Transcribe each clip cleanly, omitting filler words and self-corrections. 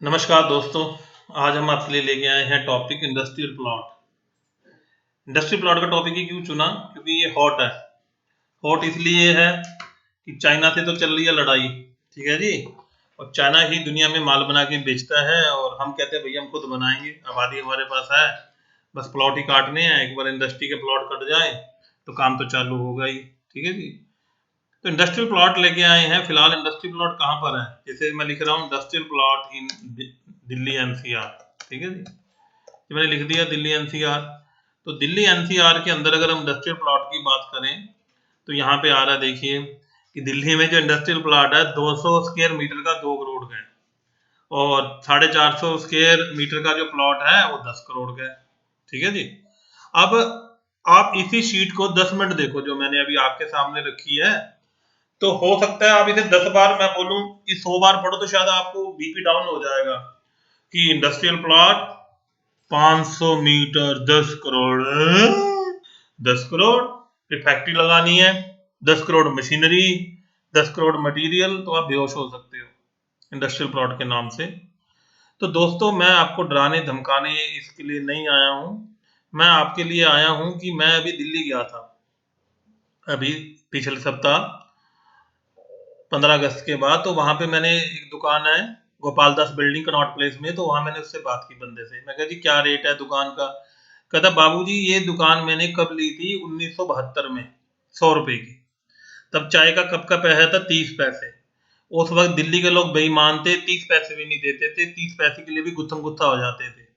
नमस्कार दोस्तों। आज हम आपके लिए लेके आए हैं topic industrial plot. Industrial plot का टॉपिक ही क्यों चुना? क्योंकि ये हॉट है। हॉट इसलिए है कि चाइना से तो चल रही है लड़ाई, ठीक है जी। और चाइना ही दुनिया में माल बना के बेचता है और हम कहते हैं भैया हम खुद बनाएंगे, आबादी हमारे पास है, बस प्लॉट ही काटने हैं। एक बार इंडस्ट्री के प्लॉट कट जाए तो काम तो चालू होगा ही, ठीक है जी। तो इंडस्ट्रियल प्लॉट लेके आए हैं। फिलहाल इंडस्ट्रियल प्लॉट कहाँ पर है? जैसे मैं लिख रहा हूँ industrial plot in Delhi NCR, ठीक है जी। ये मैंने लिख दिया दिल्ली एनसीआर। तो दिल्ली एनसीआर के अंदर अगर हम इंडस्ट्रियल प्लॉट की बात करें तो यहाँ पे आ रहा है, देखिए कि दिल्ली में जो इंडस्ट्रियल प्लॉट है 200 स्क्वायर मीटर का 2 करोड़ का है और 450 स्क्वायर मीटर का जो प्लॉट है वो 10 करोड़ का है, ठीक है जी। अब आप इसी शीट को 10 मिनट देखो जो मैंने अभी आपके सामने रखी है। तो हो सकता है आप इसे 10 बार मैं बोलूं कि 100 बार पढ़ो तो शायद आपको बीपी डाउन हो जाएगा कि industrial plot 500 metre 10 crore, 10 crore फिर फैक्ट्री लगानी है, 10 करोड़ मशीनरी, 10 करोड़ मटेरियल, तो आप बेहोश हो सकते हो इंडस्ट्रियल प्लॉट के नाम से। तो दोस्तों मैं आपको डराने धमकाने इसके लिए नहीं आया हूं। मैं आपके लिए आया हूं कि मैं अभी दिल्ली गया था, अभी पिछले सप्ताह 15 अगस्त के बाद। तो वहां पे मैंने एक दुकान है Gopal Das building Connaught place में, तो वहां मैंने उससे बात की बंदे से। मैं कहा जी क्या रेट है दुकान का? कहता बाबूजी ये दुकान मैंने कब ली थी? 1972 में, 100 रुपए की। तब चाय का कप का पैसा था 30 पैसे। उस वक्त दिल्ली के लोग बेईमान थे, 30 पैसे भी नहीं देते थे, 30 पैसे के लिए भी गुत्थम गुत्था हो जाते थे।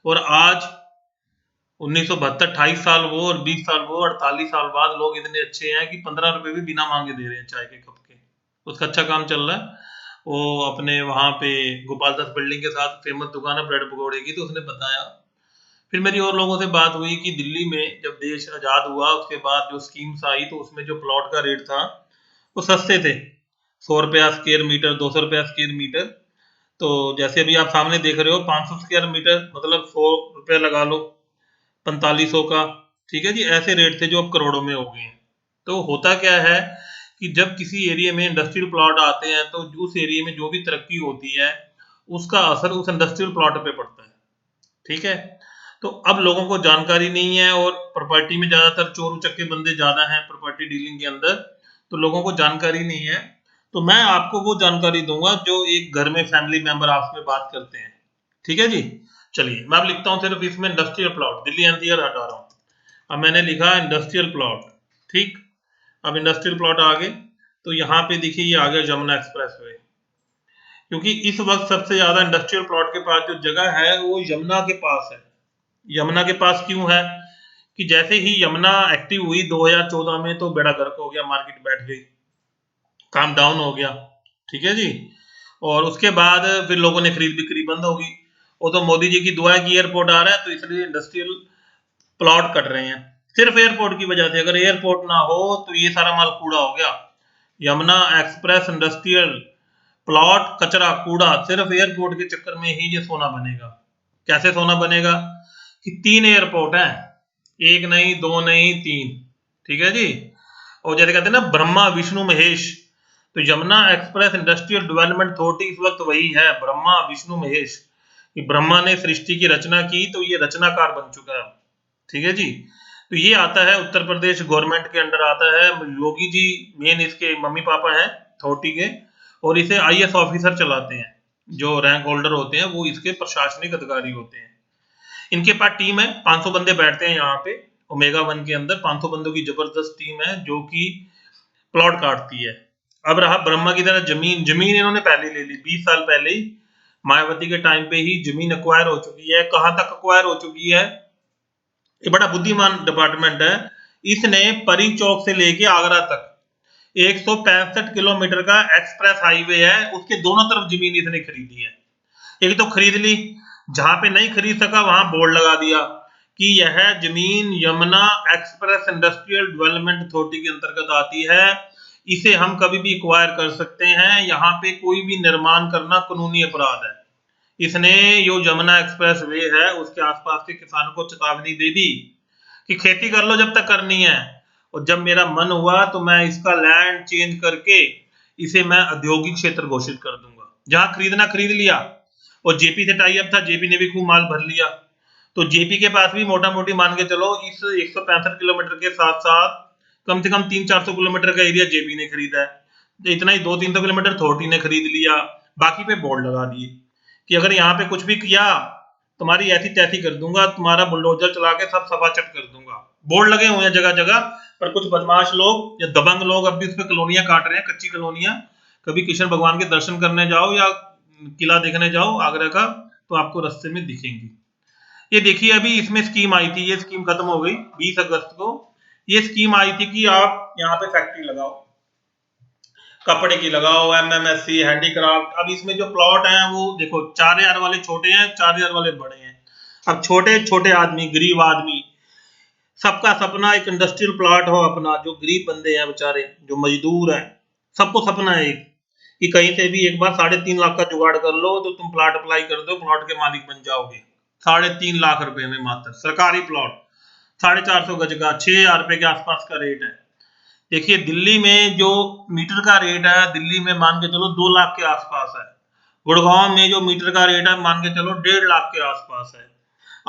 और आज 1972, 28 साल वो और 20 साल वो, 48 साल बाद लोग इतने अच्छे हैं कि 15 रुपए भी बिना मांगे दे रहे हैं चाय के कप के। उसका अच्छा काम चल रहा है। वो अपने वहां पे गोपाल दास बिल्डिंग के साथ फेमस दुकान है ब्रेड पकौड़े की, तो उसने बताया। फिर मेरी और लोगों से बात हुई कि दिल्ली में जब देश आजाद हुआ उसके बाद जो स्कीम्स आई तो उसमें जो प्लॉट का रेट था वो सस्ते थे, 100 रुपया स्क्वायर मीटर, 200 रुपया स्क्वायर मीटर। तो जैसे अभी आप सामने देख रहे हो 500 स्क्वायर मीटर मतलब 100 रुपया लगा लो, 4500 का, ठीक है जी। ऐसे रेट थे जो अब करोड़ों में हो गए हैं। तो होता क्या है कि जब किसी एरिया में इंडस्ट्रियल प्लॉट आते हैं तो उस एरिया में जो भी तरक्की होती है उसका असर उस इंडस्ट्रियल प्लॉट पे पड़ता है, ठीक है। तो अब लोगों को जानकारी नहीं है और प्रॉपर्टी में ज्यादातर चोर उचक्के बंदे ज्यादा हैं प्रॉपर्टी डीलिंग के अंदर, तो लोगों को जानकारी नहीं है। तो मैं आपको वो जानकारी दूंगा जो एक घर में फैमिली मेंबर आपस में बात करते हैं, ठीक है जी। चलिए मैं अब लिखता हूँ सिर्फ इसमें इंडस्ट्रियल प्लॉट, दिल्ली एनसीआर हटा रहा हूँ। अब मैंने लिखा इंडस्ट्रियल प्लॉट, ठीक। अब इंडस्ट्रियल प्लॉट आ गए तो यहाँ पे देखिए ये आ गया यमुना एक्सप्रेस वे। क्योंकि इस वक्त सबसे ज्यादा इंडस्ट्रियल प्लॉट के पास जो जगह है वो यमुना के पास है। यमुना के पास क्यों है? कि जैसे ही यमुना एक्टिव हुई 2014 में तो बेड़ा गर्क हो गया, मार्केट बैठ गई, काम डाउन हो गया, ठीक है जी। और उसके बाद फिर लोगों ने खरीद बिक्री बंद होगी। वो तो मोदी जी की दुआ है कि एयरपोर्ट आ रहा है तो इसलिए इंडस्ट्रियल प्लॉट कट रहे हैं, सिर्फ एयरपोर्ट की वजह से। अगर एयरपोर्ट ना हो तो ये सारा माल कूड़ा हो गया। यमुना एक्सप्रेस इंडस्ट्रियल प्लॉट कचरा कूड़ा, सिर्फ एयरपोर्ट के चक्कर में ही ये सोना बनेगा। कैसे सोना बनेगा? कि 3 एयरपोर्ट हैं, एक नहीं दो नहीं तीन, ठीक है जी। और जैसे कहते हैं ना ब्रह्मा विष्णु महेश, तो Yamuna express industrial development authority इस वक्त वही है, ब्रह्मा विष्णु महेश। कि ब्रह्मा ने सृष्टि की रचना की तो ये रचनाकार बन चुका है, ठीक है जी। तो ये आता है उत्तर प्रदेश गवर्नमेंट के अंडर आता है। योगी जी मेन इसके मम्मी पापा हैं अथॉरिटी के, और इसे आईएएस ऑफिसर चलाते हैं। जो रैंक होल्डर होते हैं वो इसके प्रशासनिक अधिकारी होते हैं। इनके पास टीम है, 500 बंदे बैठते हैं यहाँ पे ओमेगा 1 के अंदर। 500 बंदों की जबरदस्त टीम है जो कि प्लॉट काटती है। अब रहा ब्रह्मा की तरह जमीन, जमीन इन्होंने पहले ले ली 20 साल पहले ही, मायावती के टाइम पे ही जमीन एक्वायर हो चुकी है। कहां तक एक्वायर हो चुकी है? ये बड़ा बुद्धिमान डिपार्टमेंट है। इसने परी चौक से लेके आगरा तक 165 किलोमीटर का एक्सप्रेस हाईवे है, उसके दोनों तरफ जमीन इसने खरीदी है। एक तो खरीद ली, जहां पे नहीं खरीद सका वहां बोर्ड लगा दिया कि यह जमीन Yamuna express industrial development authority के अंतर्गत आती है, इसे हम कभी भी एक्वायर कर सकते हैं, यहाँ पे कोई भी निर्माण करना कानूनी अपराध है। इसने जो यमुना एक्सप्रेस वे है उसके आसपास के किसानों को चेतावनी दे दी कि खेती कर लो जब तक करनी है, और जब मेरा मन हुआ तो मैं इसका लैंड चेंज करके इसे मैं औद्योगिक क्षेत्र घोषित कर दूंगा। जहां खरीदना खरीद लिया, और जेपी से टाई अप था, जेपी ने भी खूब माल भर लिया। तो जेपी के पास भी मोटा मोटी मान के चलो इस 165 किलोमीटर के साथ साथ कम से कम 300-400 किलोमीटर का एरिया जेपी ने खरीदा है। तो इतना ही 200-300 किलोमीटर अथॉरिटी ने खरीद लिया, बाकी पे बोर्ड लगा दिए कि अगर यहाँ पे कुछ भी किया तुम्हारी ऐसी तैसी कर दूंगा, तुम्हारा बुलडोजर चला के सब सफाचट कर दूंगा। बोर्ड लगे हुए हैं जगह जगह, पर कुछ बदमाश लोग या दबंग लोग अब भी उस पर कॉलोनियां काट रहे हैं, कच्ची कॉलोनियां। कभी कृष्ण भगवान के दर्शन करने जाओ या किला देखने जाओ आगरा का, तो आपको रास्ते में दिखेंगी। ये देखिए अभी इसमें स्कीम आई थी, ये स्कीम खत्म हो गई 20 अगस्त को। ये स्कीम आई थी कि आप यहाँ पे फैक्ट्री लगाओ, कपड़े की लगाओ, एमएमएससी, हैंडीक्राफ्ट। अब इसमें जो प्लॉट हैं वो देखो 4,000 वाले छोटे हैं, 4,000 वाले बड़े हैं। अब छोटे छोटे आदमी, गरीब आदमी, सबका सपना एक इंडस्ट्रियल प्लॉट हो अपना। जो गरीब बंदे हैं बेचारे, जो मजदूर हैं, सबको सपना है एक कि कहीं से भी एक बार 3.5 लाख का जुगाड़ कर लो तो तुम प्लॉट अप्लाई कर दो, प्लॉट के मालिक बन जाओगे। 3.5 लाख रुपए में मात्र सरकारी प्लॉट, 450 गज का, 6,000 रुपए के आसपास का रेट है। देखिए दिल्ली में जो मीटर का रेट है, दिल्ली में मान के चलो 2 लाख के आसपास है। गुड़गांव में जो मीटर का रेट है मान के चलो 1.5 लाख के आसपास है।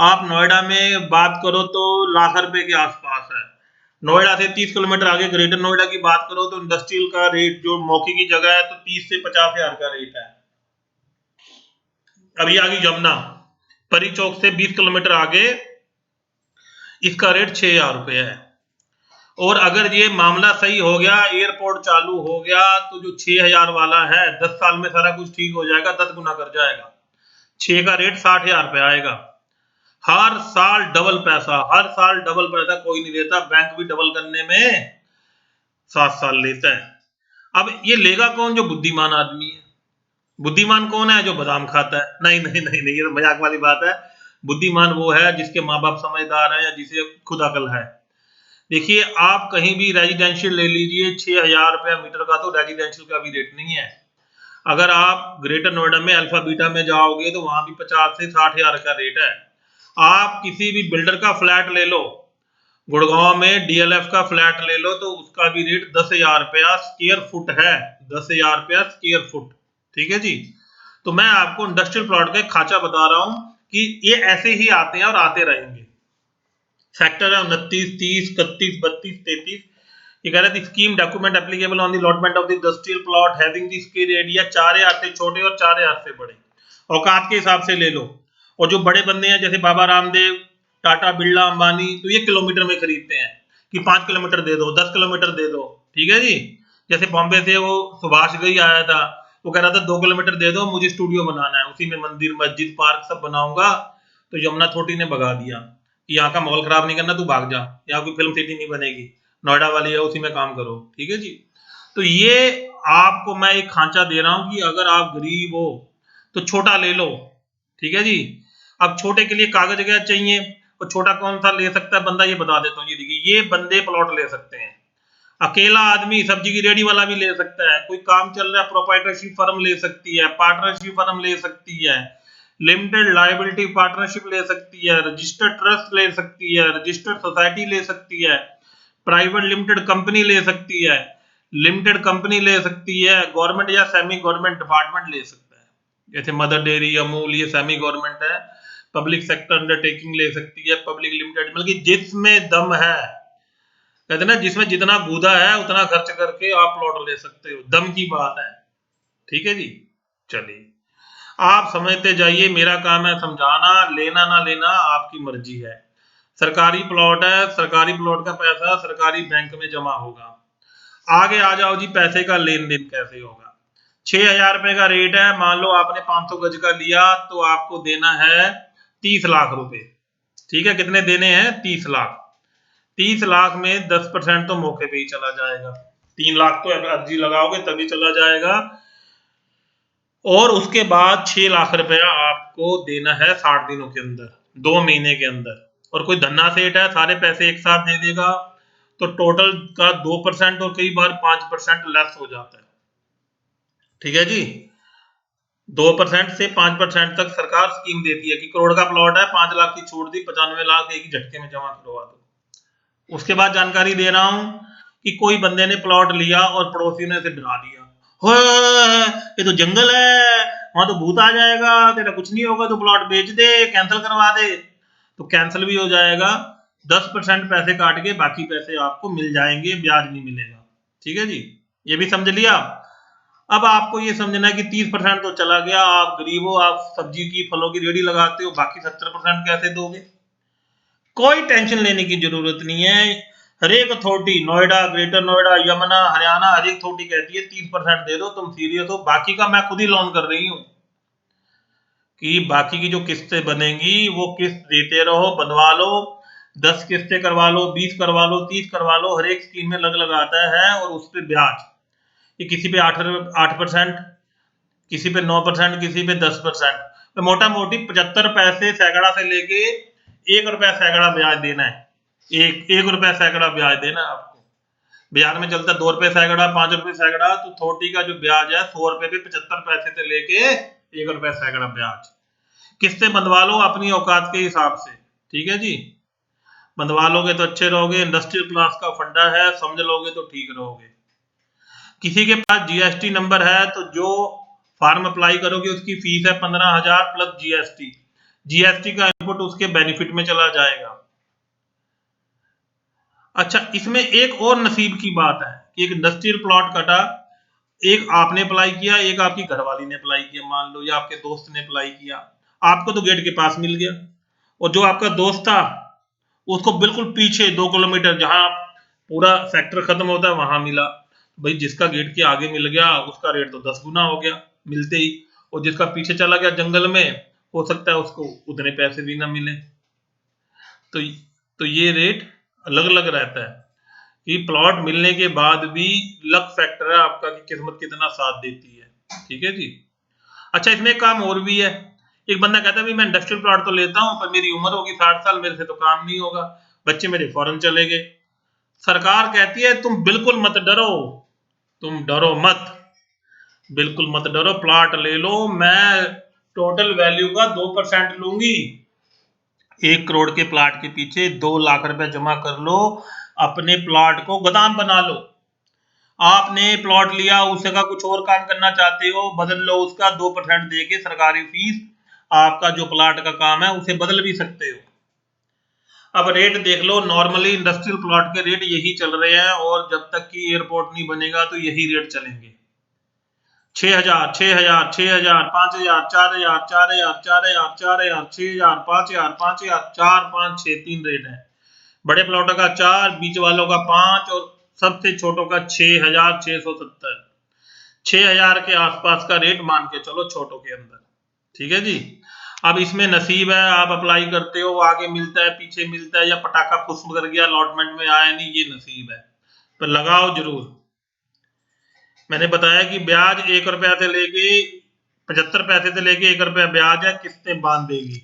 आप नोएडा में बात करो तो लाख रुपए के आसपास है। नोएडा से 30 किलोमीटर आगे ग्रेटर नोएडा की बात करो तो इंडस्ट्रियल का रेट जो मौके की जगह है तो 30 से 50,000 का रेट है। अभी आ गई जमुना, परी चौक से 20 किलोमीटर आगे इसका रेट 6,000 रुपए है। और अगर ये मामला सही हो गया, एयरपोर्ट चालू हो गया, तो जो 6,000 वाला है 10 साल में सारा कुछ ठीक हो जाएगा, 10 गुना कर जाएगा। 6 का रेट 60,000 रुपए आएगा। हर साल डबल पैसा, हर साल डबल पैसा कोई नहीं देता, बैंक भी डबल करने में 7 साल लेता है। अब ये लेगा कौन? जो बुद्धिमान आदमी है। बुद्धिमान कौन है? जो बादाम खाता है। नहीं नहीं नहीं नहीं, ये तो मजाक वाली बात है। बुद्धिमान वो है जिसके माँ बाप समझदार है या जिसे खुद अकल है। देखिए आप कहीं भी रेजिडेंशियल ले लीजिए, 6,000 रुपया मीटर का तो रेजिडेंशियल का भी रेट नहीं है। अगर आप ग्रेटर नोएडा में अल्फा बीटा में जाओगे तो वहां भी 50 से 60,000 का रेट है। आप किसी भी बिल्डर का फ्लैट ले लो, गुड़गांव में डीएलएफ का फ्लैट ले लो तो उसका भी रेट 10,000 रुपया स्क्वायर फुट है। 10,000 रुपया स्क्वायर फुट, ठीक है जी। तो मैं आपको इंडस्ट्रियल प्लॉट का एक खाचा बता रहा हूं कि ये ऐसे ही आते हैं और आते रहेंगे। सेक्टर है 29, 30, 31, 32, 33। ये कह रहे थे scheme document applicable on the allotment of the industrial plot having the square area 4,000 से छोटे और 4,000 से बड़े। औकात के हिसाब से ले लो। और जो बड़े बंदे हैं जैसे बाबा रामदेव, टाटा, बिरला, अंबानी, तो ये किलोमीटर में खरीदते हैं कि 5 किलोमीटर दे दो, 10 किलोमीटर दे दो, ठीक है जी। जैसे बॉम्बे से वो सुभाष गई आया था, वो कह रहा था 2 किलोमीटर दे दो, मुझे स्टूडियो बनाना है, उसी में मंदिर, मस्जिद, पार्क सब बनाऊंगा। तो यमुना अथॉरिटी ने भगा दिया कि यहाँ का माहौल खराब नहीं करना, तू भाग जा, यहाँ कोई फिल्म सिटी नहीं बनेगी, नोएडा वाली है उसी में काम करो, ठीक है जी। तो ये आपको मैं एक खांचा दे रहा हूं कि अगर आप गरीब हो तो छोटा ले लो, ठीक है जी। अब छोटे के लिए कागज क्या चाहिए और छोटा कौन सा ले सकता है बंदा, ये बता देता हूँ। ये देखिए, ये बंदे प्लॉट ले सकते हैं। अकेला आदमी सब्जी की रेडी वाला भी ले सकता है, कोई काम चल रहा है प्रोप्राइटरशिप फर्म ले सकती है, पार्टनरशिप फर्म ले सकती है, लिमिटेड लायबिलिटी पार्टनरशिप ले सकती है, रजिस्टर्ड ट्रस्ट ले सकती है, रजिस्टर्ड सोसाइटी ले सकती है, प्राइवेट लिमिटेड कंपनी ले सकती है, लिमिटेड कंपनी ले सकती है, गवर्नमेंट या सेमी गवर्नमेंट डिपार्टमेंट ले सकता है, जैसे मदर डेयरी, अमूल, ये सेमी गवर्नमेंट है। पब्लिक सेक्टर अंडरटेकिंग ले सकती है, पब्लिक लिमिटेड, मतलब कि जिसमें दम है, कहते ना जिसमें जितना गूदा है उतना खर्च करके आप प्लॉट ले सकते हो, दम की बात है, ठीक है जी। चलिए आप समझते जाइए, मेरा काम है समझाना, लेना ना लेना आपकी मर्जी है। सरकारी प्लॉट है, सरकारी प्लॉट का पैसा सरकारी बैंक में जमा होगा। आगे आ जाओ जी, पैसे का लेन देन कैसे होगा। 6,000 रुपए का रेट है, मान लो आपने 500 गज का लिया तो आपको देना है 30 लाख रुपए, ठीक है। कितने देने हैं? 30 लाख। 30 लाख में 10% तो मौके पे ही चला जाएगा। 3 लाख तो अर्जी लगाओगे तभी चला जाएगा। और उसके बाद 6 लाख रुपया आपको देना है 60 दिनों के अंदर, 2 महीने के अंदर। और कोई धन्ना सेठ है सारे पैसे एक साथ दे देगा तो टोटल का 2% और कई बार 5% लेस हो जाता है, ठीक है जी। 2% से 5% तक सरकार स्कीम देती है कि करोड़ का प्लॉट है, 5 लाख की छूट दी, 95 लाख एक ही झटके में जमा करवा दो। उसके बाद जानकारी दे रहा हूं कि कोई बंदे ने प्लॉट लिया और पड़ोसी ने इसे डरा दिया, ये तो जंगल है, वहां तो भूत आ जाएगा, तेरा कुछ नहीं होगा, तो प्लॉट बेच दे, कैंसिल करवा दे, तो कैंसिल भी हो जाएगा। 10% पैसे काट के बाकी पैसे आपको मिल जाएंगे, ब्याज नहीं मिलेगा। ठीक है जी, ये भी समझ लिया। अब आपको ये समझना है कि 30% तो चला गया, आप गरीब हो, आप सब्जी की फलों की रेडी लगाते हो, बाकी 70% कैसे दोगे? कोई टेंशन लेने की जरूरत नहीं है। हर एक अथॉरिटी, नोएडा, ग्रेटर नोएडा, यमुना, हरियाणा, हर एक अथॉरिटी कहती है 30% दे दो, तुम सीरियस हो, बाकी का मैं खुद ही लोन कर रही हूं कि बाकी की जो किस्तें बनेंगी वो किस्त देते रहो, बनवा लो, 10 किस्तें करवा लो, 20 करवा लो, 30 करवा लो, हर एक स्कीम में अलग अलग आता है, और उस पर ब्याज ये किसी पे 8%, किसी पे 9%, किसी पे 10%, तो मोटा मोटी 75 पैसे सैकड़ा से लेके 1 रुपया सैकड़ा ब्याज देना है। एक रुपया सैकड़ा ब्याज देना है आपको। बाजार में चलता है 2 रुपये सैकड़ा, 5 रुपये सैकड़ा, तो अथॉरिटी का जो ब्याज है 100 रुपये पे 75 पैसे से लेके 1 रुपया सैकड़ा ब्याज। किस्तें बंधवा लो अपनी औकात के हिसाब से, ठीक है जी। बंधवा लोगे तो अच्छे रहोगे, इंडस्ट्रियल क्लास का फंडा है, समझ लोगे तो ठीक रहोगे। किसी के पास जीएसटी नंबर है तो जो फॉर्म अप्लाई करोगे उसकी फीस है 15,000 प्लस जीएसटी। जीएसटी का इनपुट उसके बेनिफिट में चला जाएगा। अच्छा, इसमें एक और नसीब की बात है कि एक इंडस्ट्रियल प्लॉट कटा, एक आपने अप्लाई किया, एक आपकी घरवाली ने अप्लाई किया, मान लो, या आपके दोस्त ने अप्लाई किया, आपको तो गेट के पास मिल गया, और जो आपका दोस्त था उसको बिल्कुल पीछे 2 किलोमीटर जहां पूरा सेक्टर खत्म होता है वहां मिला। भाई जिसका गेट के आगे मिल गया उसका रेट तो 10 गुना हो गया मिलते ही, और जिसका पीछे चला गया जंगल में, हो सकता है उसको उतने पैसे भी ना मिले। तो तो ये रेट अलग अलग रहता है कि प्लॉट मिलने के बाद भी लक फैक्टर है आपका कि किस्मत कितना साथ देती है। ठीक है जी। अच्छा, इसमें एक काम और भी है। एक बंदा कहता है मैं इंडस्ट्रियल प्लॉट तो लेता हूं पर मेरी उम्र होगी 60 साल, मेरे से तो काम नहीं होगा, बच्चे मेरे फॉरेन चले गए। सरकार कहती है तुम बिल्कुल मत डरो, तुम डरो मत, बिल्कुल मत डरो, प्लॉट ले लो, मैं टोटल वैल्यू का 2% लूंगी। 1 करोड़ के प्लॉट के पीछे 2 लाख रुपए जमा कर लो, अपने प्लॉट को गोदाम बना लो। आपने प्लॉट लिया, उसका कुछ और काम करना चाहते हो, बदल लो उसका 2% दे के सरकारी फीस, आपका जो प्लॉट का काम है उसे बदल भी सकते हो। अब रेट देख लो, नॉर्मली इंडस्ट्रियल प्लॉट के रेट यही चल रहे हैं, और जब तक कि एयरपोर्ट नहीं बनेगा तो यही रेट चलेंगे। 6,000, 6,000, 6,000, 5,000, 4,000, 4,000, 4,000, 4,000, 6,000, 5,000, 5,000, 4, 5, 6, 3 रेट है। बड़े प्लॉटों का 4, बीच वालों का 5, और सबसे छोटों का 6,670। 6,000 के आसपास का रेट मान के चलो छोटों के अंदर। ठीक है जी। अब इसमें नसीब है, आप अप्लाई करते हो, आगे मिलता है, पीछे मिलता है, या पटाखा फुस्म कर गया, अलॉटमेंट में आया नहीं, ये नसीब है, पर लगाओ जरूर। मैंने बताया कि ब्याज 1 रुपया से लेके 75 पैसे से लेके 1 रुपया ब्याज है, किस्तें बांध देगी।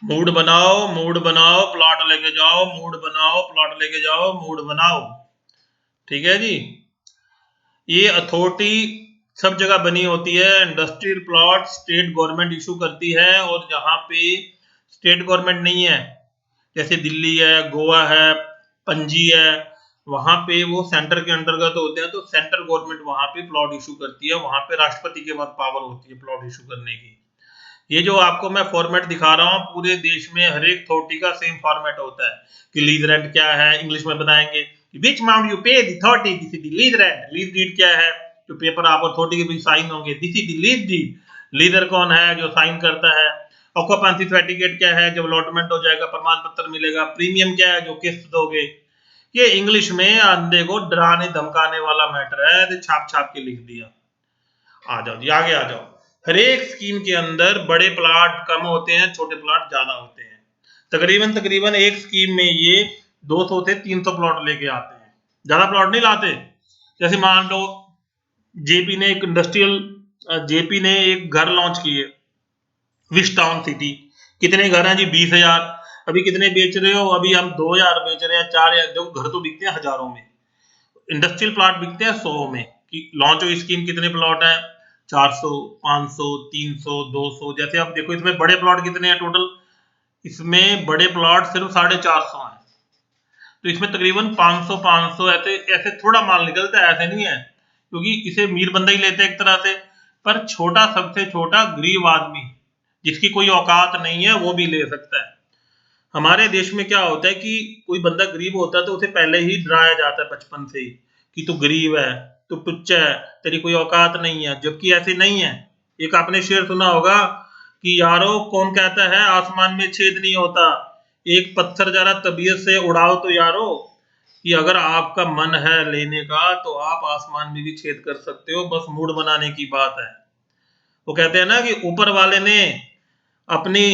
मूड बनाओ, मूड बनाओ, प्लॉट लेके जाओ, मूड बनाओ, प्लॉट लेके जाओ, मूड बनाओ। ठीक है जी। ये अथॉरिटी सब जगह बनी होती है। Industrial plot state government issue करती है, और जहां पे स्टेट गवर्नमेंट नहीं है, जैसे दिल्ली है, गोवा है, पणजी है, वहां पे वो सेंटर के अंतर्गत होते हैं, तो सेंट्रल गवर्नमेंट वहां पे प्लॉट इशू करती है, वहां पे राष्ट्रपति के पास पावर होती है प्लॉट इशू करने की। ये जो आपको मैं फॉर्मेट दिखा रहा हूँ, पूरे देश में हर एक अथॉरिटी का सेम फॉर्मेट होता है कि लीज रेंट क्या है, इंग्लिश में बताएंगे which amount you pay the authority, this is the lease rent. Lease deed क्या है, जो पेपर आप अथॉरिटी के भी साइन होंगे, this is the lease deed. Leaser कौन है, जो साइन करता है। ऑक्यूपेंसी सर्टिफिकेट क्या है, जब अलॉटमेंट हो जाएगा प्रमाण पत्र मिलेगा। प्रीमियम क्या है, जो किस्त दोगे। ये इंग्लिश में अंधे को डराने धमकाने वाला मैटर है, तो छाप छाप के लिख दिया। आ जाओ जी, आगे आ जाओ। हर एक स्कीम के अंदर बड़े प्लाट कम होते हैं, छोटे प्लाट ज्यादा होते हैं। तकरीबन तकरीबन एक स्कीम में ये 200 से 300 प्लॉट लेके आते हैं, ज्यादा प्लॉट नहीं लाते। जैसे मान लो जेपी ने एक इंडस्ट्रियल, जेपी ने एक घर लॉन्च किए विश टाउन सिटी। कितने घर हैं जी, 20,000। अभी कितने बेच रहे हो, अभी हम 2,000 बेच रहे हैं, 4,000। जो घर तो बिकते हैं हजारों में, इंडस्ट्रियल प्लॉट बिकते हैं 100 में। कि लॉन्च हुई स्कीम, कितने प्लॉट है, 400, 500, 300, 200। जैसे आप देखो इसमें बड़े प्लॉट कितने हैं टोटल, इसमें बड़े प्लॉट सिर्फ 450 हैं। तो इसमें तकरीबन 500 500 ऐसे ऐसे थोड़ा माल निकलता है, ऐसे नहीं है क्योंकि इसे अमीर बंदा ही लेते हैं एक तरह से। पर छोटा, सबसे छोटा गरीब आदमी जिसकी कोई औकात नहीं है वो भी ले सकता है। हमारे देश में क्या होता है कि कोई बंदा गरीब होता है तो उसे पहले ही डराया जाता है बचपन से ही कि तू गरीब है, तू टुच्चा है, तेरी कोई औकात नहीं है, जबकि ऐसे नहीं है। एक आपने शेर सुना होगा कि यारो कौन कहता है आसमान में छेद नहीं होता, एक पत्थर जरा तबीयत से उड़ाओ तो यारो, कि अगर आपका मन है लेने का तो आप आसमान में भी छेद कर सकते हो, बस मूड बनाने की बात है। वो कहते हैं ना कि ऊपर वाले ने अपनी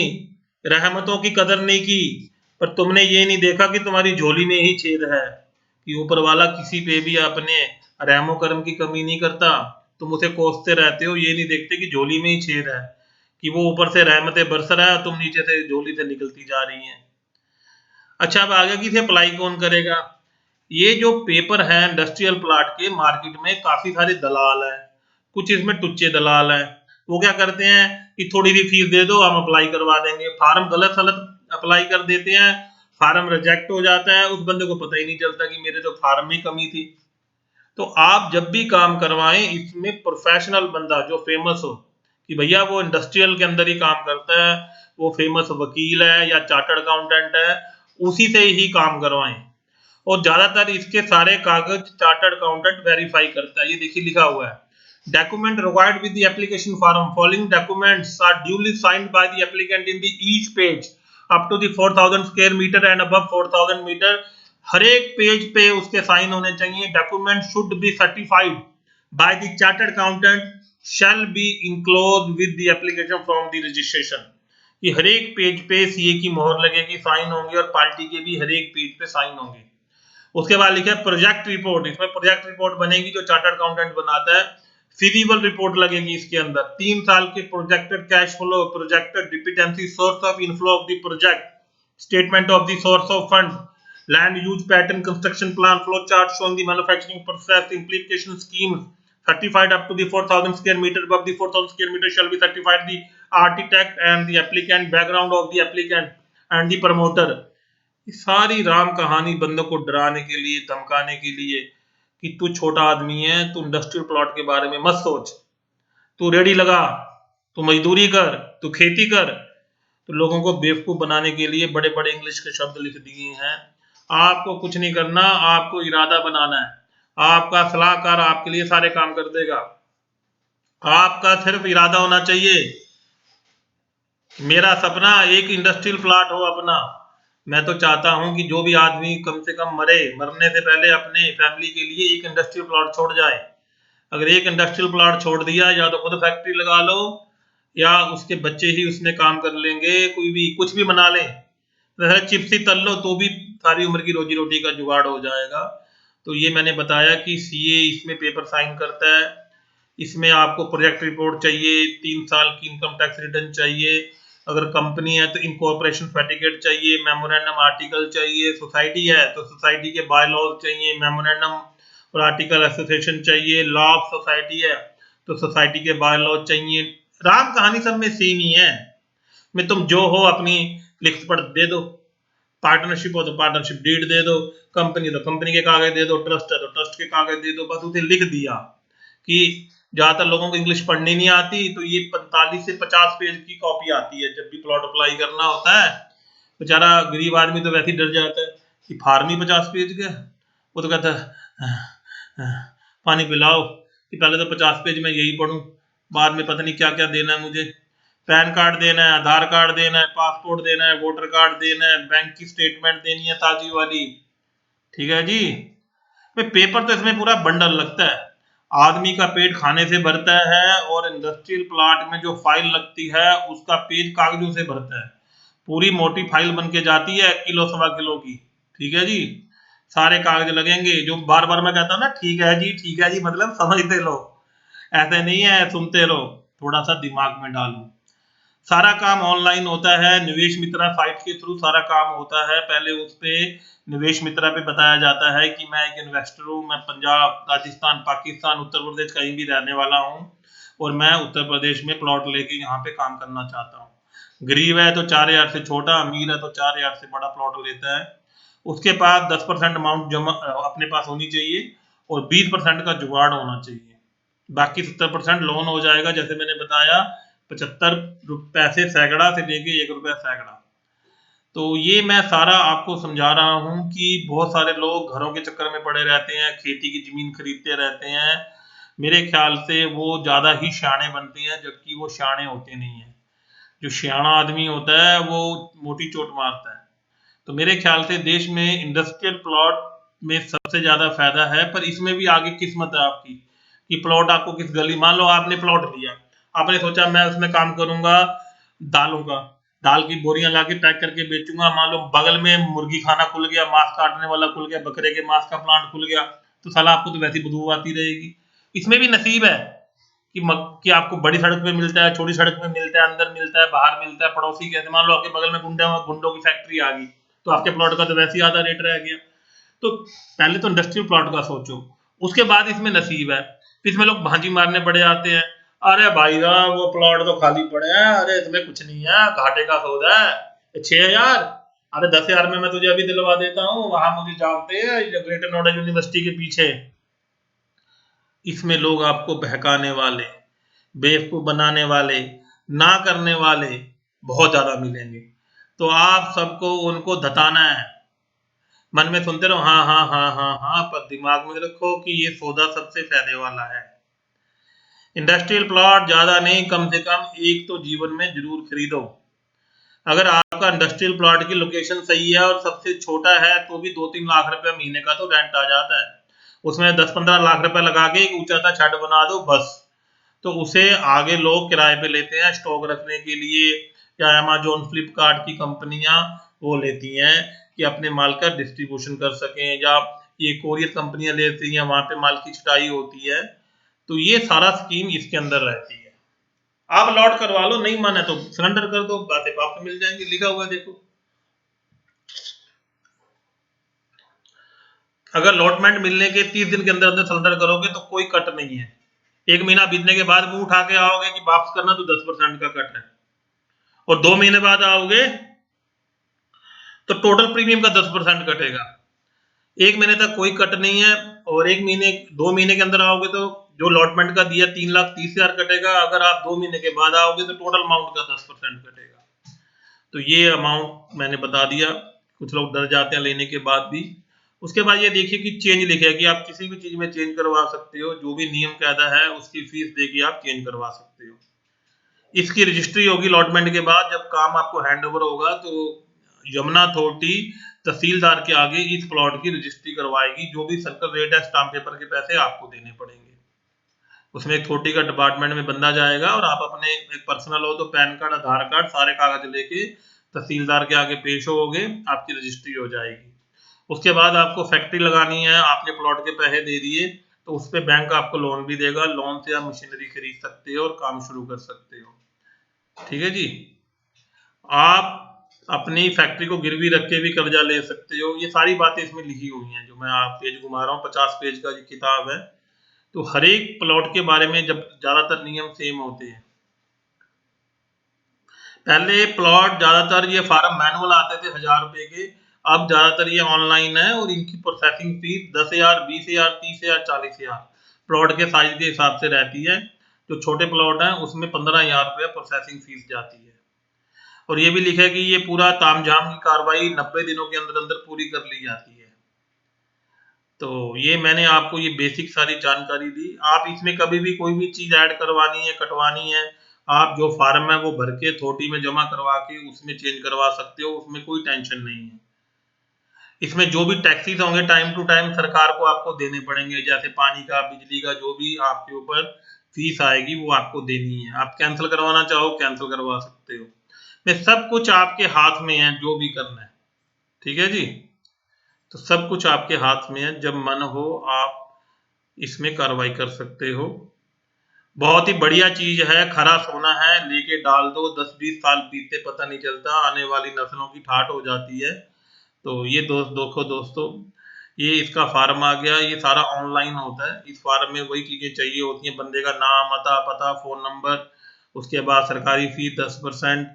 रहमतों की कदर नहीं की, पर तुमने ये नहीं देखा कि तुम्हारी झोली में ही छेद है। कि ऊपर वाला किसी पे भी अपने रहमो करम की कमी नहीं करता, तुम उसे कोसते रहते हो, ये नहीं देखते कि झोली में ही छेद है, कि वो ऊपर से रहमतें बरस रहा है और तुम नीचे से झोली से निकलती जा रही हैं। अच्छा, अब आगे की से अप्लाई कौन करेगा? ये जो पेपर है इंडस्ट्रियल प्लॉट के, मार्केट में काफी सारे दलाल हैं, कुछ इसमें टुच्चे दलाल हैं। वो क्या करते हैं कि थोड़ी सी फीस दे दो हम अप्लाई करवा देंगे, फार्म गलत सलत अप्लाई कर देते हैं, फार्म रिजेक्ट हो जाता है, उस बंदे को पता ही नहीं चलता कि मेरे तो फार्म में कमी थी। तो आप जब भी काम करवाएं इसमें प्रोफेशनल बंदा जो फेमस हो, कि भैया वो इंडस्ट्रियल के अंदर ही काम करता है, वो फेमस वकील है या चार्टर्ड अकाउंटेंट है, उसी से ही काम करवाएं। और ज्यादातर इसके सारे कागज चार्टर्ड अकाउंटेंट वेरीफाई करता है। ये देखिए लिखा हुआ है, document required with the application form, following documents are duly signed by the applicant in the each page up to the 4000 square metre and above 4000 metre. हर एक पेज पे उसके साइन होने चाहिए। Document should be certified by the chartered accountant shall be enclose with the application from the registration. कि हर एक पेज पे सीए की मोहर लगेगी, साइन होंगे, और पार्टी के भी हर एक पेज पे साइन होंगे। उसके बाद लिखा है प्रोजेक्ट रिपोर्ट, इसमें प्रोजेक्ट रिपोर्ट बनेगी जो चार्टर्ड अकाउंटेंट बनाता है। फिजिबल रिपोर्ट लगेगी इसके अंदर, 3 साल के projected cash flow, projected dependency, source of inflow of the project, statement of the source of fund, land use pattern, construction plan, flow chart showing the manufacturing process, implication schemes, certified up to the 4000 square meter, above the 4000 square meter shall be certified the architect and the applicant, background of the applicant and the promoter। सारी राम कहानी बंदों को डराने के लिए, धमकाने के लिए कि तू छोटा आदमी है, तू इंडस्ट्रियल प्लॉट के बारे में मत सोच, तू रेडी लगा, तू मजदूरी कर, तू खेती कर। तो लोगों को बेवकूफ बनाने के लिए बड़े बड़े इंग्लिश के शब्द लिख दिए हैं। आपको कुछ नहीं करना, आपको इरादा बनाना है, आपका सलाहकार आपके लिए सारे काम कर देगा। आपका सिर्फ इरादा होना चाहिए। मेरा सपना एक इंडस्ट्रियल प्लॉट हो अपना। मैं तो चाहता हूं कि जो भी आदमी कम से कम मरे, मरने से पहले अपने फैमिली के लिए एक इंडस्ट्रियल प्लॉट छोड़ जाए। अगर एक इंडस्ट्रियल प्लॉट छोड़ दिया, या तो खुद फैक्ट्री लगा लो या उसके बच्चे ही उसमें काम कर लेंगे, कोई भी कुछ भी बना ले, चिप्स ही तल लो तो भी सारी उम्र की रोजी रोटी का जुगाड़ हो जाएगा। तो ये मैंने बताया कि सीए इसमें पेपर साइन करता है। इसमें आपको प्रोजेक्ट रिपोर्ट चाहिए, 3 साल की इनकम टैक्स रिटर्न चाहिए, अगर कंपनी है तो इनकॉर्पोरेशन सर्टिफिकेट चाहिए, मेमोरेंडम आर्टिकल चाहिए, सोसाइटी है तो सोसाइटी के बाय लॉज चाहिए, मेमोरेंडम और आर्टिकल एसोसिएशन चाहिए, लॉ ऑफ सोसाइटी है तो सोसाइटी के बाय लॉज चाहिए। राम कहानी सब में सेम ही है। में तुम जो हो अपनी लिखत पढ़ दे दो, पार्टनरशिप हो तो पार्टनरशिप डीड दे दो, कंपनी तो कंपनी के कागज दे दो, ट्रस्ट है तो ट्रस्ट के कागज दे दो, बस उसे लिख दिया। कि ज्यादातर लोगों को इंग्लिश पढ़नी नहीं आती, तो ये 45 से 50 पेज की कॉपी आती है जब भी प्लॉट अप्लाई करना होता है। बेचारा गरीब आदमी तो वैसे ही डर जाता है कि फार्म ही 50 पेज का, वो तो कहता है पानी पिलाओ, कि पहले तो 50 पेज में यही पढ़ूं, बाद में पता नहीं क्या क्या देना है मुझे, पैन कार्ड देना है, आधार कार्ड देना है, पासपोर्ट देना है, वोटर कार्ड देना है, बैंक की स्टेटमेंट देनी है ताजी वाली। ठीक है जी। भाई पेपर तो इसमें पूरा बंडल लगता है, आदमी का पेट खाने से भरता है, और इंडस्ट्रियल प्लॉट में जो फाइल लगती है उसका पेज कागजों से भरता है। पूरी मोटी फाइल बन के जाती है, किलो सवा किलो की। ठीक है जी। सारे कागज लगेंगे, जो बार बार मैं कहता हूँ ना ठीक है जी, ठीक है जी, मतलब समझते लो, ऐसे नहीं है सुनते रहो, थोड़ा सा दिमाग में डालो। सारा काम ऑनलाइन होता है, निवेश मित्रा साइट के थ्रू सारा काम होता है। पहले उस पे निवेश मित्रा पे बताया जाता है कि मैं एक इन्वेस्टर हूँ, मैं पंजाब, राजस्थान, पाकिस्तान, उत्तर प्रदेश कहीं भी रहने वाला हूँ, और मैं उत्तर प्रदेश में प्लॉट लेके यहाँ पे काम करना चाहता हूँ। गरीब है तो 4000 से छोटा, अमीर है तो 4000 से बड़ा प्लॉट लेता है। उसके पास 10% अमाउंट जमा अपने पास होनी चाहिए, और 20% का जुगाड़ होना चाहिए। बाकी 70% लोन हो जाएगा, जैसे मैंने बताया 75 पैसे सैकड़ा से लेके 1 रुपया सैकड़ा। तो ये मैं सारा आपको समझा रहा हूँ कि बहुत सारे लोग घरों के चक्कर में पड़े रहते हैं, खेती की ज़मीन खरीदते रहते हैं। मेरे ख्याल से वो ज़्यादा ही शाणे बनते हैं, जबकि वो शाणे होते नहीं हैं। जो सियाना आदमी होता है वो मोटी चोट मारता है। तो मेरे ख्याल से देश में इंडस्ट्रियल प्लॉट में सबसे ज़्यादा फायदा है, पर इसमें भी आगे किस्मत है आपकी कि प्लॉट आपको किस गली, मान लो आपने प्लॉट लिया, आपने सोचा मैं उसमें काम करूंगा दालों का, दाल की बोरियां लाके पैक करके बेचूंगा। मान लो बगल में मुर्गी खाना खुल गया, मांस काटने वाला खुल गया, बकरे के मांस का प्लांट खुल गया, तो साला आपको तो वैसी बदबू आती रहेगी। इसमें भी नसीब है कि आपको बड़ी सड़क पे मिलता है, छोटी सड़क पे मिलता है, अंदर मिलता है, बाहर मिलता है, पड़ोसी कहते, मान लो आपके बगल में गुंडों की फैक्ट्री आ गई, तो आपके प्लॉट का तो वैसे ही आधा रेट रह गया। तो पहले तो इंडस्ट्रियल प्लॉट का सोचो, उसके बाद इसमें नसीब है। फिर इसमें लोग भांजी मारने पड़े जाते हैं, अरे भाई साहब वो प्लॉट तो खाली पड़े हैं, अरे इसमें कुछ नहीं है, घाटे का सौदा है, 6,000, अरे 10,000 में मैं तुझे अभी दिलवा देता हूँ, वहां मुझे जानते हैं ग्रेटर नोएडा यूनिवर्सिटी के पीछे। इसमें लोग आपको बहकाने वाले, बेवकूफ बनाने वाले, ना करने वाले बहुत ज्यादा मिलेंगे। तो आप सबको उनको धताना है, मन में सुनते रहो हाँ हाँ हाँ हाँ हाँ, पर दिमाग में रखो कि ये सौदा सबसे फायदे वाला है। इंडस्ट्रियल प्लॉट ज्यादा नहीं, कम से कम एक तो जीवन में जरूर खरीदो। अगर आपका इंडस्ट्रियल प्लॉट की लोकेशन सही है और सबसे छोटा है, तो भी 2-3 लाख रुपया महीने का तो रेंट आ जाता है। उसमें 10-15 लाख रुपया लगा के एक ऊंचा सा छत बना दो बस। तो उसे आगे लोग किराए पे लेते हैं स्टॉक रखने के लिए, या अमेजोन फ्लिपकार्ट की कंपनियां वो लेती हैं कि अपने माल का डिस्ट्रीब्यूशन कर सकें, या ये कोरियर कंपनियां लेती हैं, वहां पे माल की छटाई होती है। तो ये सारा स्कीम इसके अंदर रहती है। आप लॉट करवा लो, नहीं मन है तो सरेंडर कर दो, बातें वापस मिल जाएंगी, लिखा हुआ है देखो। अगर लॉटमेंट मिलने के 30 दिन के अंदर अंदर सरेंडर करोगे तो कोई कट नहीं है। 1 महीना बीतने के बाद मुंह उठा के आओगे कि वापस करना, तो 10% का कट है। और 2 महीने बाद आओगे तो टोटल प्रीमियम का 10% कटेगा। 1 महीने तक कोई कट नहीं है, और 2 महीने के अंदर आओगे तो जो लॉटमेंट का दिया 3,30,000 कटेगा। अगर आप 2 महीने के बाद आओगे तो टोटल अमाउंट का 10% कटेगा। तो ये अमाउंट मैंने बता दिया। कुछ लोग डर जाते हैं लेने के बाद भी। उसके बाद ये देखिए कि चेंज लिखा है कि आप किसी भी चीज में चेंज करवा सकते हो, जो भी नियम कायदा है उसकी फीस देके आप चेंज करवा सकते हो। इसकी रजिस्ट्री होगी अलॉटमेंट के बाद, जब काम आपको हैंड ओवर होगा तो यमुना अथॉरिटी तहसीलदार के आगे इस प्लॉट की रजिस्ट्री करवाएगी। जो भी सर्कल रेट है, स्टाम्प पेपर के पैसे आपको देने पड़ेंगे। उसमें एक अथॉरिटी का डिपार्टमेंट में बंदा जाएगा, और आप अपने एक पर्सनल हो तो पैन कार्ड, आधार कार्ड, सारे कागज लेके तहसीलदार के आगे पेश होगे, आपकी रजिस्ट्री हो जाएगी। उसके बाद आपको फैक्ट्री लगानी है, आपने प्लॉट के पैसे दे दिए तो उस पर बैंक आपको लोन भी देगा, लोन से आप मशीनरी खरीद सकते हो और काम शुरू कर सकते हो। ठीक है जी। आप अपनी फैक्ट्री को गिरवी रख के भी कर्जा ले सकते हो। ये सारी बातें इसमें लिखी हुई हैं, जो मैं आप पेज घुमा रहा हूँ, 50 पेज का ये किताब है। तो हर एक प्लॉट के बारे में जब ज्यादातर नियम सेम होते हैं। पहले प्लॉट ज्यादातर ये फार्म मैनुअल आते थे 1,000 रुपए के, अब ज्यादातर ये ऑनलाइन है, और इनकी प्रोसेसिंग फीस 10,000, 20,000, 30,000, 40,000 प्लॉट के साइज के हिसाब से रहती है। जो छोटे प्लॉट हैं उसमें 15,000 रुपया प्रोसेसिंग फीस जाती है। और ये भी लिखा है कि ये पूरा तामझाम की कार्रवाई 90 दिनों के अंदर अंदर पूरी कर ली जाती है। तो ये मैंने आपको ये बेसिक सारी जानकारी दी। आप इसमें कभी भी कोई भी चीज ऐड करवानी है, कटवानी है, आप जो फार्म है वो भर के अथॉरिटी में जमा करवा के उसमें चेंज करवा सकते हो, उसमें कोई टेंशन नहीं है। इसमें जो भी टैक्सीज होंगे टाइम टू टाइम सरकार को आपको देने पड़ेंगे, जैसे पानी का, बिजली का, जो भी आपके ऊपर फीस आएगी वो आपको देनी है। आप कैंसिल करवाना चाहो कैंसिल करवा सकते हो। मैं सब कुछ आपके हाथ में है, जो भी करना है। ठीक है जी। तो सब कुछ आपके हाथ में है, जब मन हो आप इसमें कार्रवाई कर सकते हो। बहुत ही बढ़िया चीज है, खरा सोना है, लेके डाल दो, 10-20 साल बीतते पता नहीं चलता, आने वाली नस्लों की ठाट हो जाती है। तो ये दोस्तों, ये इसका फार्म आ गया, ये सारा ऑनलाइन होता है। इस फार्म में वही चीजें चाहिए होती हैं, बंदे का नाम, अता, पता, फोन नंबर, उसके बाद सरकारी फीस 10%,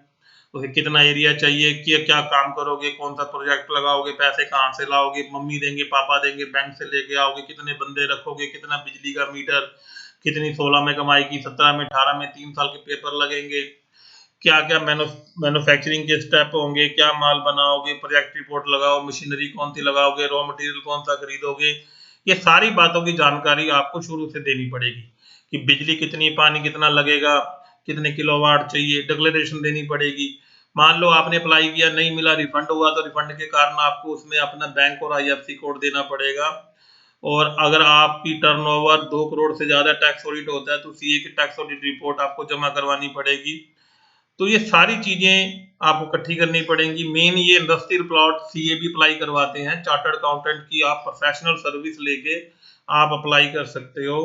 उसे कितना एरिया चाहिए, क्या क्या काम करोगे, कौन सा प्रोजेक्ट लगाओगे, पैसे कहाँ से लाओगे, मम्मी देंगे, पापा देंगे, बैंक से लेके आओगे, कितने बंदे रखोगे, कितना बिजली का मीटर, कितनी 16 में कमाई की, 17 में, 18 में, 3 साल के पेपर लगेंगे, क्या क्या मैन्युफैक्चरिंग के स्टेप होंगे, क्या माल बनाओगे, प्रोजेक्ट रिपोर्ट लगाओ, मशीनरी कौन सी लगाओगे, रॉ मटेरियल कौन सा खरीदोगे। ये सारी बातों की जानकारी आपको शुरू से देनी पड़ेगी कि बिजली कितनी, पानी कितना लगेगा, कितने किलोवाट चाहिए, डिक्लेरेशन देनी पड़ेगी। मान लो आपने अप्लाई किया, नहीं मिला, रिफंड हुआ, तो रिफंड के कारण आपको उसमें अपना बैंक और आईएफएससी कोड देना पड़ेगा। और अगर आपकी टर्नओवर 2 करोड़ से ज़्यादा टैक्स ऑडिट होता है तो सीए की टैक्स ऑडिट रिपोर्ट आपको जमा करवानी पड़ेगी। तो ये सारी चीज़ें आपको इकट्ठी करनी पड़ेंगी। मेन ये इंडस्ट्रियल प्लॉट सीए भी अप्लाई करवाते हैं, चार्टर्ड अकाउंटेंट की आप प्रोफेशनल सर्विस लेके आप अप्लाई कर सकते हो।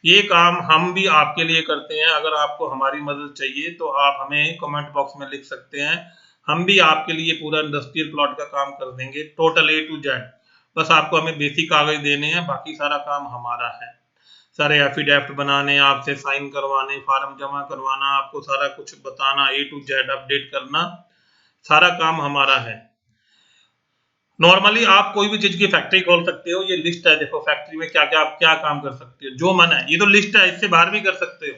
ये काम हम भी आपके लिए करते हैं। अगर आपको हमारी मदद चाहिए तो आप हमें कमेंट बॉक्स में लिख सकते हैं, हम भी आपके लिए पूरा इंडस्ट्रियल प्लॉट का काम कर देंगे, टोटल ए टू जेड। बस आपको हमें बेसिक कागज देने हैं, बाकी सारा काम हमारा है। सारे एफिडेविट बनाने, आपसे साइन करवाने, फार्म जमा करवाना, आपको सारा कुछ बताना, ए टू जेड अपडेट करना, सारा काम हमारा है। नॉर्मली आप कोई भी चीज की फैक्ट्री खोल सकते हो, ये लिस्ट है, देखो फैक्ट्री में क्या क्या आप क्या काम कर सकते हो, जो मन है। ये तो लिस्ट है, इससे बाहर भी कर सकते हो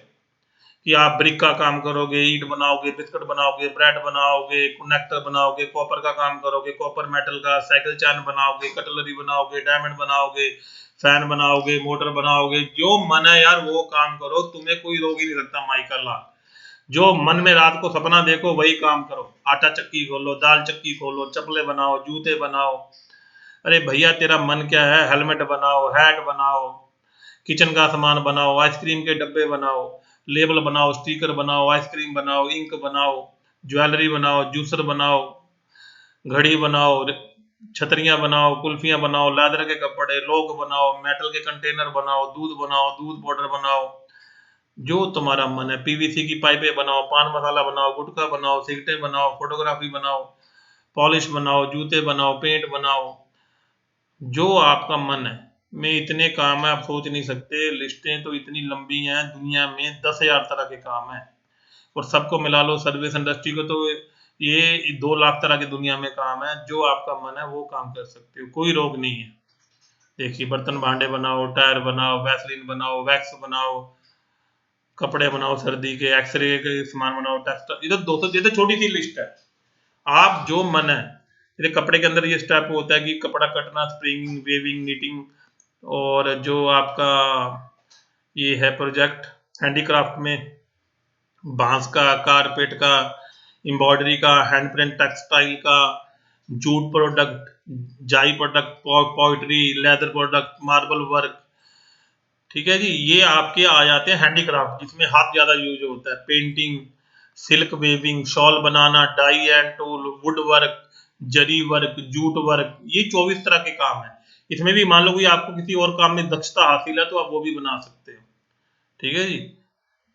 कि आप ब्रिक का काम करोगे, ईंट बनाओगे, बिस्कुट बनाओगे, ब्रेड बनाओगे, कनेक्टर बनाओगे, कॉपर का काम करोगे, कॉपर मेटल का, साइकिल चैन बनाओगे, कटलरी बनाओगे, डायमंड बनाओगे, फैन बनाओगे, मोटर बनाओगे, जो मन है यार वो काम करो, तुम्हें कोई रोक ही नहीं सकता माइकल लाल। जो मन में रात को सपना देखो वही काम करो। आटा चक्की खोलो, दाल चक्की खोलो, चप्पलें बनाओ, जूते बनाओ। अरे भैया तेरा मन क्या है, हेलमेट बनाओ, हैट बनाओ, किचन का सामान बनाओ, आइसक्रीम के डब्बे बनाओ, लेबल बनाओ, स्टिकर बनाओ, आइसक्रीम बनाओ, इंक बनाओ, ज्वेलरी बनाओ, जूसर बनाओ, घड़ी बनाओ, छतरियां बनाओ, कुल्फियां बनाओ, लेदर के कपड़े, लोग बनाओ, मेटल के कंटेनर बनाओ, दूध पाउडर बनाओ, जो तुम्हारा मन है, पीवीसी की पाइपें बनाओ, पान मसाला बनाओ, गुटखा बनाओ, सिगरेटें बनाओ, फोटोग्राफी बनाओ, पॉलिश बनाओ, जूते बनाओ, पेंट बनाओ, जो आपका मन है। में इतने काम है आप सोच नहीं सकते, लिस्टें तो इतनी लंबी हैं, दुनिया में 10,000 तरह के काम हैं। और सबको मिला लो, सर्विस इंडस्ट्री को तो ये 2 लाख तरह की दुनिया में काम है। जो आपका मन है वो काम कर सकते हो, कोई रोक नहीं है। देखिए, बर्तन भांडे बनाओ, टायर बनाओ, वैसलीन बनाओ, वैक्स बनाओ, कपड़े बनाओ, सर्दी के एक्सरे के सामान बनाओ, टेक्सटाइल, ये तो 200, ये तो छोटी सी लिस्ट है। आप जो मन है, जैसे कपड़े के अंदर ये स्टेप होता है कि कपड़ा कटना, स्प्रिंगिंग, वेविंग, नीटिंग, और जो आपका ये है प्रोजेक्ट हैंडीक्राफ्ट में, बांस का, कारपेट का, एम्ब्रॉयडरी का, हैंड प्रिंट टेक्सटाइल का, जूट प्रोडक्ट, जाई product, poetry, leather product, marble work. ठीक है जी, ये आपके आ जाते हैं हैंडीक्राफ्ट, जिसमें हाथ ज्यादा यूज होता है। पेंटिंग, सिल्क वेविंग, शॉल बनाना, dye and tool, wood work, zari work, jute work, ये 24 तरह के काम है। इसमें भी मान लो कि आपको किसी और काम में दक्षता हासिल है तो आप वो भी बना सकते हो। ठीक है जी।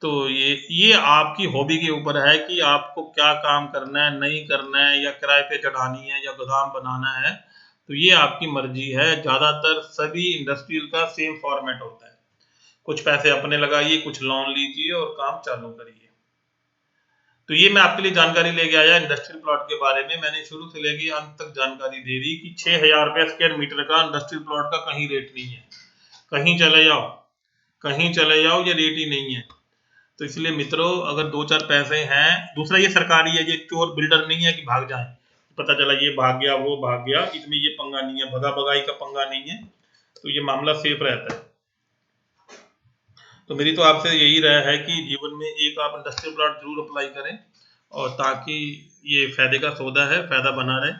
तो ये आपकी हॉबी के ऊपर है कि आपको क्या काम करना है, नहीं करना है, या किराए पे चढ़ानी है, या गोदाम बनाना है। तो ये आपकी मर्जी है। ज्यादातर सभी इंडस्ट्रियल का सेम फॉर्मेट होता है, कुछ पैसे अपने लगाइए, कुछ लोन लीजिए और काम चालू करिए। तो ये मैं आपके लिए जानकारी लेके आया इंडस्ट्रियल प्लॉट के बारे में। मैंने शुरू से लेके अंत तक जानकारी दे दी कि 6,000 रुपया स्क्वायर मीटर का इंडस्ट्रियल प्लॉट का कहीं रेट नहीं है। कहीं चले जाओ, कहीं चले जाओ, ये रेट ही नहीं है। तो इसलिए मित्रों, अगर 2-4 पैसे हैं, दूसरा ये सरकारी है, ये चोर बिल्डर नहीं है कि भाग जाए, पता चला ये भाग गया, वो भाग गया, इसमें ये पंगा नहीं है, भगा भगाई का पंगा नहीं है। तो ये मामला सेफ रहता है। तो मेरी तो आपसे यही राय है कि जीवन में एक आप इंडस्ट्रियल प्लॉट जरूर अप्लाई करें, और ताकि ये फायदे का सौदा है, फायदा बना रहे।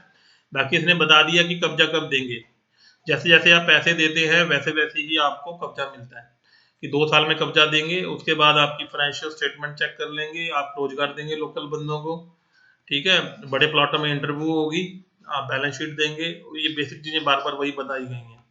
बाकी इसने बता दिया कि कब्जा कब देंगे। जैसे जैसे आप पैसे देते हैं वैसे वैसे ही आपको कब्जा मिलता है, कि 2 साल में कब्जा देंगे, उसके बाद आपकी फाइनेंशियल स्टेटमेंट चेक कर लेंगे, आप रोजगार देंगे लोकल बंदों को। ठीक है, बड़े प्लॉटों में इंटरव्यू होगी, आप बैलेंस शीट देंगे। ये बेसिक चीजें बार बार वही बताई गई हैं।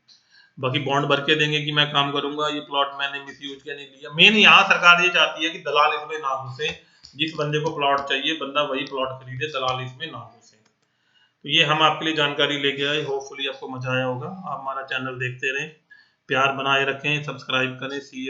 बाकी बॉन्ड भर के देंगे कि मैं काम करूंगा, ये प्लॉट मैंने मिस यूज किया, नहीं लिया। मेन यहाँ सरकार ये चाहती है कि दलाल इसमें ना घुसे, जिस बंदे को प्लॉट चाहिए बंदा वही प्लॉट खरीदे, दलाल इसमें ना घुसे। तो ये हम आपके लिए जानकारी लेके आए, होपफुली आपको मजा आया होगा। आप हमारा चैनल देखते रहें, प्यार बनाए रखें, सब्सक्राइब करें। सी